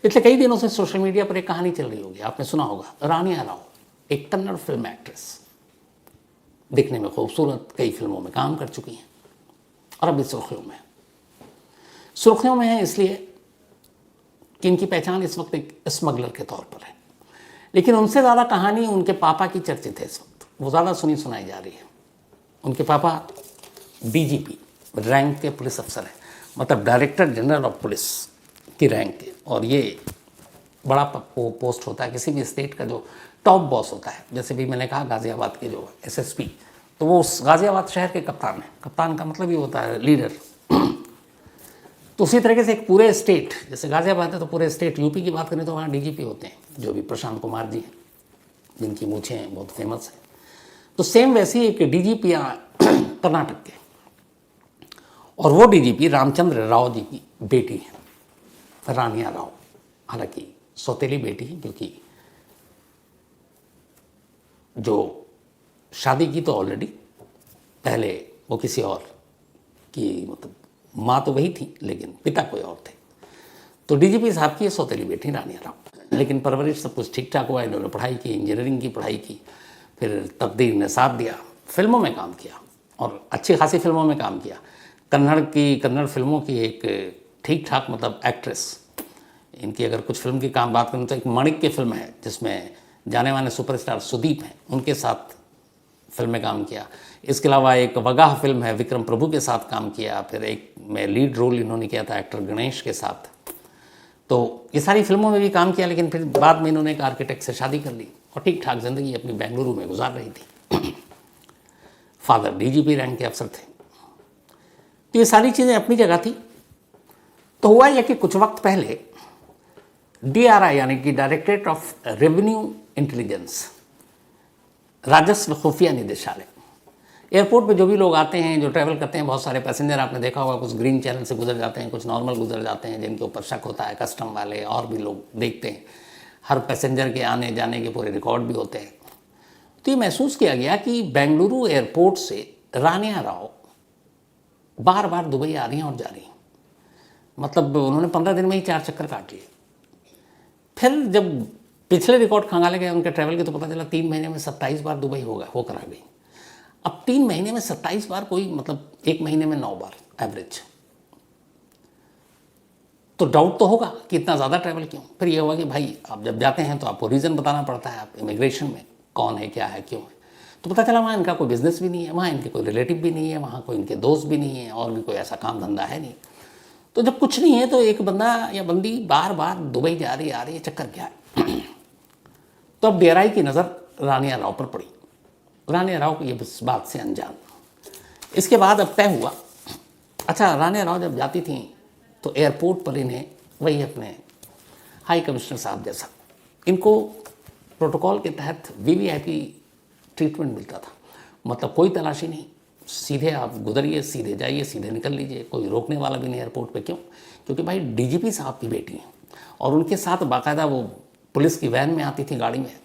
पिछले कई दिनों से सोशल मीडिया पर एक कहानी चल रही होगी, आपने सुना होगा। रानिया राव, एक कन्नड़ फिल्म एक्ट्रेस, दिखने में खूबसूरत, कई फिल्मों में काम कर चुकी हैं और अभी सुर्खियों में है इसलिए कि इनकी पहचान इस वक्त एक स्मगलर के तौर पर है। लेकिन उनसे ज़्यादा कहानी उनके पापा की चर्चित है इस वक्त, वो ज़्यादा सुनी सुनाई जा रही है। उनके पापा डीजीपी रैंक के पुलिस अफसर हैं, मतलब डायरेक्टर जनरल ऑफ पुलिस की रैंक के, और ये बड़ा पोस्ट होता है किसी भी स्टेट का, जो टॉप बॉस होता है। जैसे भी मैंने कहा गाज़ियाबाद के जो एसएसपी, तो वो उस गाज़ियाबाद शहर के कप्तान हैं। कप्तान का मतलब ये होता है लीडर। तो उसी तरीके से एक पूरे स्टेट, जैसे गाज़ियाबाद है तो पूरे स्टेट, यूपी की बात करें तो वहाँ डीजीपी होते हैं, जो भी प्रशांत कुमार जी हैं, जिनकी मूछें बहुत फेमस हैं। तो सेम वैसी एक डीजीपी कर्नाटक के, और वो डीजीपी रामचंद्र राव जी की बेटी है रानिया राव। हालांकि सौतेली बेटी है, क्योंकि जो शादी की तो ऑलरेडी पहले वो किसी और की, मतलब माँ तो वही थी लेकिन पिता कोई और थे। तो डीजीपी साहब की सौतेली बेटी रानिया राव। लेकिन परवरिश सब कुछ ठीक ठाक हुआ, इन्होंने पढ़ाई की, इंजीनियरिंग की पढ़ाई की, फिर तकदीर ने साथ दिया, फिल्मों में काम किया और अच्छी खासी फिल्मों में काम किया। कन्नड़ फिल्मों की एक ठीक ठाक मतलब एक्ट्रेस। इनकी अगर कुछ फिल्म की बात करूँ तो एक मणिक की फिल्म है जिसमें जाने माने सुपरस्टार सुदीप हैं, उनके साथ फिल्म में काम किया। इसके अलावा एक वगाह फिल्म है, विक्रम प्रभु के साथ काम किया। फिर एक में लीड रोल इन्होंने किया था एक्टर गणेश के साथ। तो ये सारी फिल्मों में भी काम किया, लेकिन फिर बाद में इन्होंने एक आर्किटेक्ट से शादी कर ली और ठीक ठाक ज़िंदगी अपनी बेंगलुरु में गुजार रही थी। फादर डीजीपी रैंक के अफसर थे। तो ये सारी चीज़ें अपनी जगह थी। तो हुआ यह कि कुछ वक्त पहले DRI यानी कि डायरेक्टरेट ऑफ रेवेन्यू इंटेलिजेंस, राजस्व खुफिया निदेशालय, एयरपोर्ट पे जो भी लोग आते हैं, जो ट्रैवल करते हैं, बहुत सारे पैसेंजर आपने देखा होगा, कुछ ग्रीन चैनल से गुजर जाते हैं, कुछ नॉर्मल गुजर जाते हैं, जिनके ऊपर शक होता है, कस्टम वाले और भी लोग देखते हैं। हर पैसेंजर के आने जाने के पूरे रिकॉर्ड भी होते हैं। तो ये महसूस किया गया कि बेंगलुरु एयरपोर्ट से रानिया राव बार बार दुबई आ रही हैं और जा रही हैं। मतलब उन्होंने 15 दिन में ही 4 चक्कर काट लिए। फिर जब पिछले रिकॉर्ड खंगाले गए उनके ट्रैवल के, तो पता चला 3 महीने में 27 बार दुबई होकर आ गई। अब 3 महीने में 27 बार, कोई मतलब 1 महीने में 9 बार एवरेज। तो डाउट तो होगा कि इतना ज़्यादा ट्रैवल क्यों। फिर ये हुआ कि भाई आप जब जाते हैं तो आपको रीज़न बताना पड़ता है, आप इमिग्रेशन में कौन है, क्या है, क्यों है। तो पता चला वहाँ इनका कोई बिजनेस भी नहीं है, वहाँ इनके कोई रिलेटिव भी नहीं है, वहाँ कोई इनके दोस्त भी नहीं है, और भी कोई ऐसा काम धंधा है नहीं। तो जब कुछ नहीं है तो एक बंदा या बंदी बार बार दुबई जा रही आ रही है, चक्कर क्या है। तो अब DRI की नज़र रानिया राव पर पड़ी। रानिया राव को ये बात से अनजान। इसके बाद अब तय हुआ, अच्छा रानिया राव जब जाती थी तो एयरपोर्ट पर इन्हें वही अपने हाई कमिश्नर साहब जैसा, इनको प्रोटोकॉल के तहत VVIP ट्रीटमेंट मिलता था। मतलब कोई तलाशी नहीं, सीधे आप गुजरिए, सीधे जाइए, सीधे निकल लीजिए, कोई रोकने वाला भी नहीं एयरपोर्ट पे। क्यों? क्योंकि भाई DGP साहब की बेटी हैं और उनके साथ बाकायदा वो पुलिस की वैन में आती थी, गाड़ी में,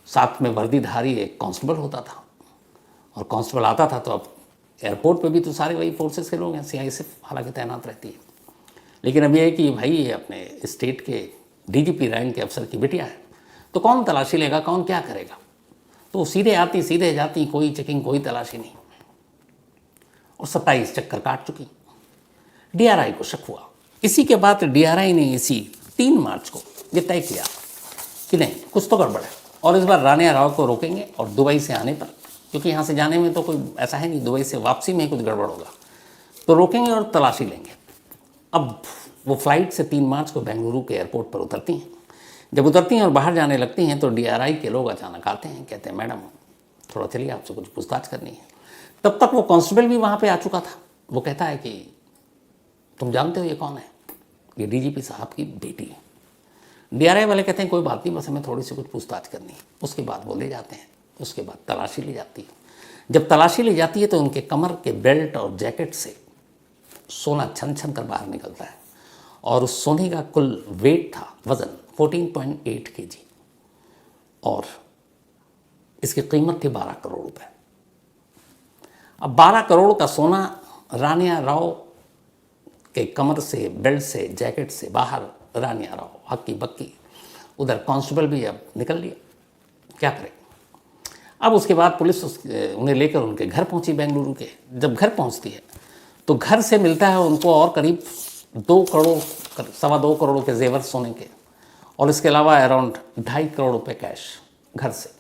साथ में वर्दीधारी एक कांस्टेबल होता था, और कांस्टेबल आता था तो अब एयरपोर्ट पे भी तो सारे वही फोर्सेस के लोग हैं, CI सिर्फ हालांकि तैनात रहती है। लेकिन अब ये है कि भाई ये अपने स्टेट के DGP रैंक के अफसर की बिटिया है, तो कौन तलाशी लेगा, कौन क्या करेगा। तो सीधे आती, सीधे जाती, कोई चेकिंग, कोई तलाशी नहीं, और 27 चक्कर काट चुकी। DRI को शक हुआ। इसी के बाद DRI ने इसी 3 मार्च को ये तय किया कि नहीं, कुछ तो गड़बड़ है, और इस बार रानिया राव को रोकेंगे, और दुबई से आने पर, क्योंकि यहाँ से जाने में तो कोई ऐसा है नहीं, दुबई से वापसी में ही कुछ गड़बड़ होगा, तो रोकेंगे और तलाशी लेंगे। अब वो फ्लाइट से 3 मार्च को बेंगलुरु के एयरपोर्ट पर उतरती हैं। जब उतरती हैं और बाहर जाने लगती हैं तो DRI के लोग अचानक आते हैं, कहते हैं मैडम थोड़ा चलिए, आपसे कुछ पूछताछ करनी है। तब तक वो कांस्टेबल भी वहाँ पे आ चुका था। वो कहता है कि तुम जानते हो ये कौन है? ये DGP साहब की बेटी है। DRI वाले कहते हैं कोई बात नहीं, बस हमें थोड़ी सी कुछ पूछताछ करनी है। उसके बाद वो ले जाते हैं। उसके बाद तलाशी ली जाती है। जब तलाशी ली जाती है तो उनके कमर के बेल्ट और जैकेट से सोना छन छन कर बाहर निकलता है, और उस सोने का कुल वेट था, वज़न 14.8 kg, और इसकी कीमत थी 12 करोड़ रुपए। अब 12 करोड़ का सोना रानिया राव के कमर से, बेल्ट से, जैकेट से बाहर रानिया राव हक्की बक्की, उधर कांस्टेबल भी अब निकल लिया, क्या करें। अब उसके बाद पुलिस उन्हें लेकर उनके घर पहुंची बेंगलुरु के। जब घर पहुंचती है तो घर से मिलता है उनको और करीब 2 करोड़, 2.25 करोड़ के जेवर सोने के, और इसके अलावा अराउंड 2.5 करोड़ रुपये कैश घर से।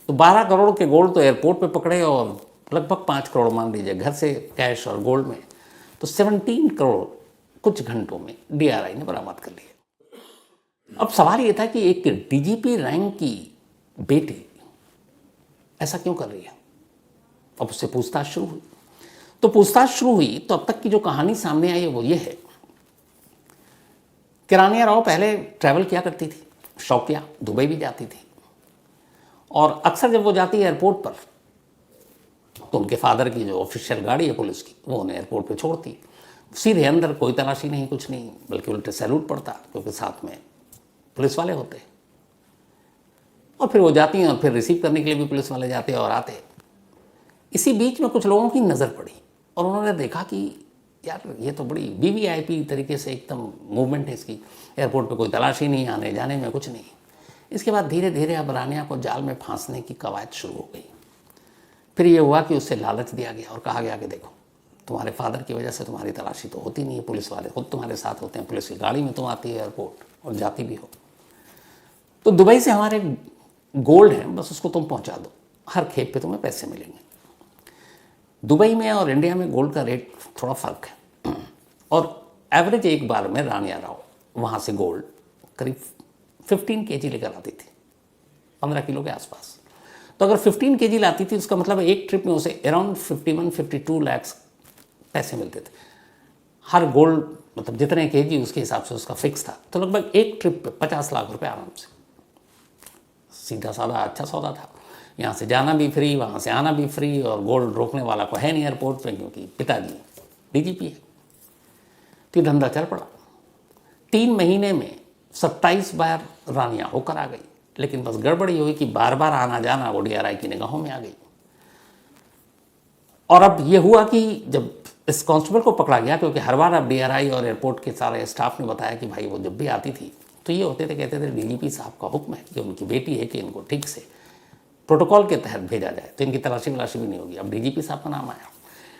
तो 12 करोड़ के गोल्ड तो एयरपोर्ट पे पकड़े और लगभग 5 करोड़ मान लीजिए घर से कैश और गोल्ड में, तो 17 करोड़ कुछ घंटों में DRI ने बरामद कर लिया। अब सवाल ये था कि एक DGP रैंक की बेटी ऐसा क्यों कर रही है। अब उससे पूछताछ शुरू हुई। तो पूछताछ शुरू हुई तो अब तक की जो कहानी सामने आई है वो ये है कि रानिया राव पहले ट्रैवल किया करती थी, शौकिया, दुबई भी जाती थी, और अक्सर जब वो जाती है एयरपोर्ट पर तो उनके फादर की जो ऑफिशियल गाड़ी है पुलिस की वो उन्हें एयरपोर्ट पे छोड़ती, सीधे अंदर, कोई तलाशी नहीं, कुछ नहीं, बल्कि उल्टे सैल्यूट पड़ता क्योंकि साथ में पुलिस वाले होते। और फिर वो जाती हैं और फिर रिसीव करने के लिए भी पुलिस वाले जाते और आते। इसी बीच में कुछ लोगों की नज़र पड़ी और उन्होंने देखा कि यार ये तो बड़ी VVIP तरीके से एकदम मूवमेंट है इसकी, एयरपोर्ट पे कोई तलाशी नहीं, आने जाने में कुछ नहीं। इसके बाद धीरे धीरे अब रानिया को जाल में फांसने की कवायद शुरू हो गई। फिर ये हुआ कि उससे लालच दिया गया और कहा गया कि देखो तुम्हारे फादर की वजह से तुम्हारी तलाशी तो होती नहीं है, पुलिस वाले खुद तुम्हारे साथ होते हैं, पुलिस की गाड़ी में तुम आती है एयरपोर्ट और जाती भी हो, तो दुबई से हमारे गोल्ड है, बस उसको तुम पहुंचा दो, हर खेप पे तुम्हें पैसे मिलेंगे। दुबई में और इंडिया में गोल्ड का रेट थोड़ा फ़र्क है, और एवरेज एक बार में रानिया राव वहाँ से गोल्ड करीब 15 kg लेकर आती थी, 15 किलो के आसपास। तो अगर 15 kg लाती थी उसका मतलब एक ट्रिप में उसे अराउंड 51-52 लाख पैसे मिलते थे। हर गोल्ड मतलब जितने kg उसके हिसाब से उसका फिक्स था, तो लगभग एक ट्रिप पे 50 लाख रुपए आराम से। सीधा साधा अच्छा सौदा था, यहाँ से जाना भी फ्री, वहाँ से आना भी फ्री, और गोल्ड रोकने वाला को है नहीं एयरपोर्ट पे क्योंकि पिताजी DGP है। तो ये धंधा चल पड़ा। 3 महीने में 27 बार रानिया होकर आ गई, लेकिन बस गड़बड़ी हुई कि बार बार आना जाना वो DRI की निगाहों में आ गई। और अब ये हुआ कि जब इस कांस्टेबल को पकड़ा गया, क्योंकि हर बार अब DRI और एयरपोर्ट के सारे स्टाफ ने बताया कि भाई वो जब भी आती थी तो ये होते थे, कहते थे DGP साहब का हुक्म है कि उनकी बेटी है कि इनको ठीक से प्रोटोकॉल के तहत भेजा जाए, तो इनकी तलाशी वलाशी भी नहीं होगी। अब DGP साहब का नाम आया।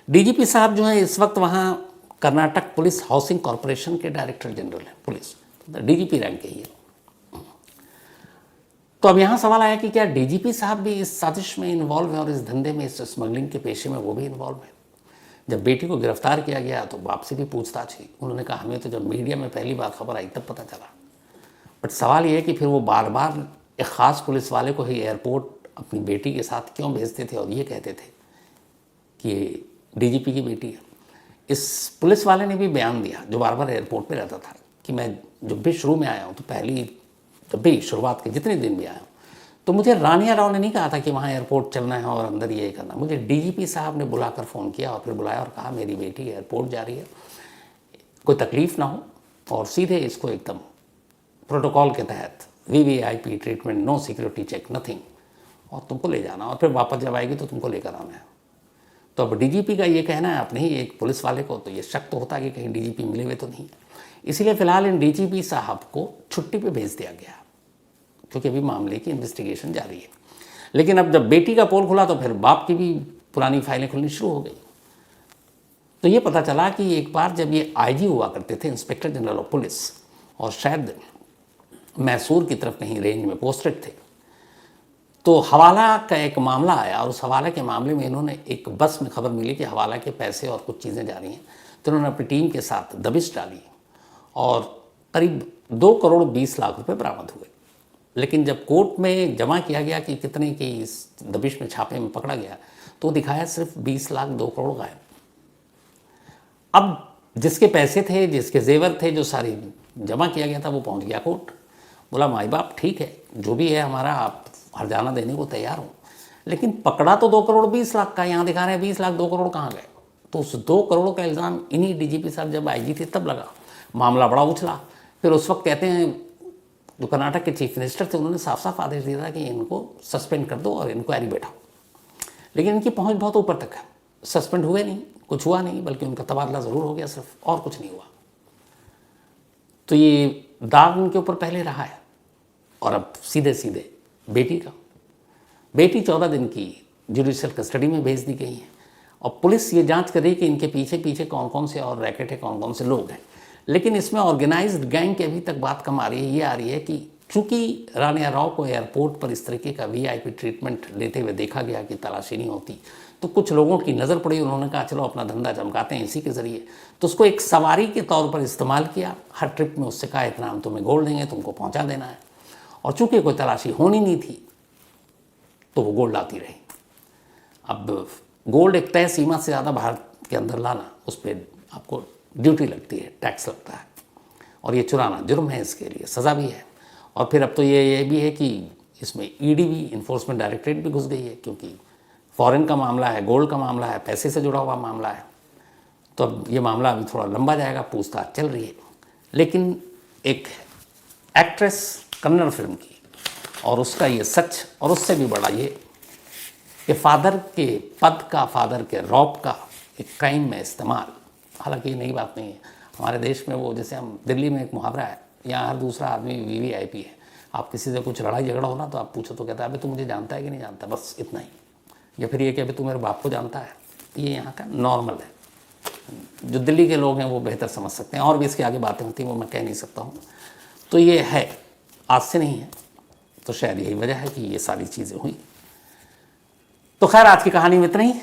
DGP साहब जो है इस वक्त वहाँ कर्नाटक पुलिस हाउसिंग कॉरपोरेशन के डायरेक्टर जनरल हैं पुलिस, DGP रैंक के ही है। तो अब यहाँ सवाल आया कि क्या DGP साहब भी इस साजिश में इन्वॉल्व है और इस धंधे में, इस स्मगलिंग के पेशे में वो भी इन्वॉल्व है। जब बेटी को गिरफ्तार किया गया तो बाप से भी पूछताछ हुई। उन्होंने कहा हमें तो जब मीडिया में पहली बार खबर आई तब पता चला, बट सवाल ये है कि फिर वो बार बार एक ख़ास पुलिस वाले को ही एयरपोर्ट अपनी बेटी के साथ क्यों भेजते थे और ये कहते थे कि ये DGP की बेटी है। इस पुलिस वाले ने भी बयान दिया जो बार बार एयरपोर्ट पे रहता था कि मैं जब भी शुरू में आया हूँ, तो पहली जब भी शुरुआत के जितने दिन भी आया हूँ, तो मुझे रानिया राव ने नहीं कहा था कि वहाँ एयरपोर्ट चलना है और अंदर ये करना। मुझे DGP साहब ने बुलाकर फ़ोन किया और फिर बुलाया और कहा मेरी बेटी एयरपोर्ट जा रही है, कोई तकलीफ़ ना हो, और सीधे इसको एकदम प्रोटोकॉल के तहत VVIP treatment, no security check, nothing, और तुमको ले जाना, और फिर वापस जब आएगी तो तुमको लेकर आना है। तो अब DGP का ये कहना है अपने ही एक पुलिस वाले को, तो ये शक तो होता है कि कहीं DGP मिले हुए तो नहीं। इसीलिए फ़िलहाल इन DGP साहब को छुट्टी पे भेज दिया गया, क्योंकि अभी मामले की इन्वेस्टिगेशन जारी है। लेकिन अब जब बेटी का पोल खुला तो फिर बाप की भी पुरानी फाइलें खुलनी शुरू हो गई। तो ये पता चला कि एक बार जब ये IG हुआ करते थे, इंस्पेक्टर जनरल ऑफ पुलिस, और शायद मैसूर की तरफ कहीं रेंज में पोस्टेड थे, तो हवाला का एक मामला आया, और उस हवाला के मामले में इन्होंने एक बस में खबर मिली कि हवाला के पैसे और कुछ चीज़ें जा रही हैं, तो उन्होंने अपनी टीम के साथ दबिश डाली और करीब 2 करोड़ 20 लाख रुपए बरामद हुए। लेकिन जब कोर्ट में जमा किया गया कि कितने की इस दबिश में, छापे में पकड़ा गया, तो दिखाया सिर्फ 20 लाख 2 करोड़ गायब। अब जिसके पैसे थे, जिसके जेवर थे, जो सारी जमा किया गया था, वो पहुंच गया कोर्ट। बोला माई बाप ठीक है, जो भी है हमारा, आप हर्जाना देने को तैयार हो, लेकिन पकड़ा तो 2 करोड़ 20 लाख का, यहाँ दिखा रहे हैं 20 लाख 2 करोड़ कहाँ गए। तो उस 2 करोड़ का इल्ज़ाम इन्हीं DGP साहब जब IG थे तब लगा, मामला बड़ा उछला। फिर उस वक्त कहते हैं जो कर्नाटक के चीफ मिनिस्टर थे, उन्होंने साफ साफ आदेश दिया था कि इनको सस्पेंड कर दो और इंक्वायरी बैठाओ, लेकिन इनकी पहुंच बहुत ऊपर तक है। सस्पेंड हुए नहीं, कुछ हुआ नहीं, बल्कि उनका तबादला ज़रूर हो गया सिर्फ, और कुछ नहीं हुआ। तो ये दाग उनके ऊपर पहले रहा है। और अब सीधे सीधे बेटी 14 दिन की जुडिशियल कस्टडी में भेज दी गई है और पुलिस ये जांच कर रही है कि इनके पीछे पीछे कौन कौन से और रैकेट है, कौन कौन से लोग हैं। लेकिन इसमें ऑर्गेनाइज्ड गैंग की अभी तक बात कम आ रही है। ये आ रही है कि चूंकि रानिया राव को एयरपोर्ट पर इस तरीके का वीआईपी ट्रीटमेंट लेते हुए देखा गया कि तलाशी नहीं होती, तो कुछ लोगों की नज़र पड़ी, उन्होंने कहा चलो अपना धंधा चमकाते हैं इसी के ज़रिए। तो उसको एक सवारी के तौर पर इस्तेमाल किया। हर ट्रिप में उससे कहा इतना हम तुम्हें गोल्ड देंगे, तुमको पहुंचा देना है। और चूंकि कोई तलाशी होनी नहीं थी तो वो गोल्ड आती रही। अब गोल्ड एक तय सीमा से ज़्यादा भारत के अंदर लाना, उस पर आपको ड्यूटी लगती है, टैक्स लगता है, और ये चुराना जुर्म है, इसके लिए सज़ा भी है। और फिर अब तो ये भी है कि इसमें ईडी भी, इन्फोर्समेंट डायरेक्टरेट भी घुस गई है, क्योंकि फॉरेन का मामला है, गोल्ड का मामला है, पैसे से जुड़ा हुआ मामला है। तो अब ये मामला अभी थोड़ा लंबा जाएगा, पूछताछ चल रही है। लेकिन एक एक्ट्रेस कन्नड़ फिल्म की और उसका ये सच, और उससे भी बड़ा ये कि फादर के पद का, फादर के रौब का एक क्राइम में इस्तेमाल। हालांकि ये नई बात नहीं है, हमारे देश में वो, जैसे हम दिल्ली में एक मुहावरा है, यहाँ हर दूसरा आदमी वीवीआईपी है। आप किसी से कुछ लड़ाई झगड़ा हो ना तो आप पूछो तो कहता है अभी तू मुझे जानता है कि नहीं जानता, बस इतना ही। या फिर ये कि अभी तू मेरे बाप को जानता है। ये यहाँ का नॉर्मल है। जो दिल्ली के लोग हैं वो बेहतर समझ सकते हैं, और भी इसके आगे बातें होती हैं वो मैं कह नहीं सकता हूँ। तो ये है, आज से नहीं है। तो शायद यही वजह है कि ये सारी चीज़ें हुई। तो खैर आज की कहानी में इतना ही।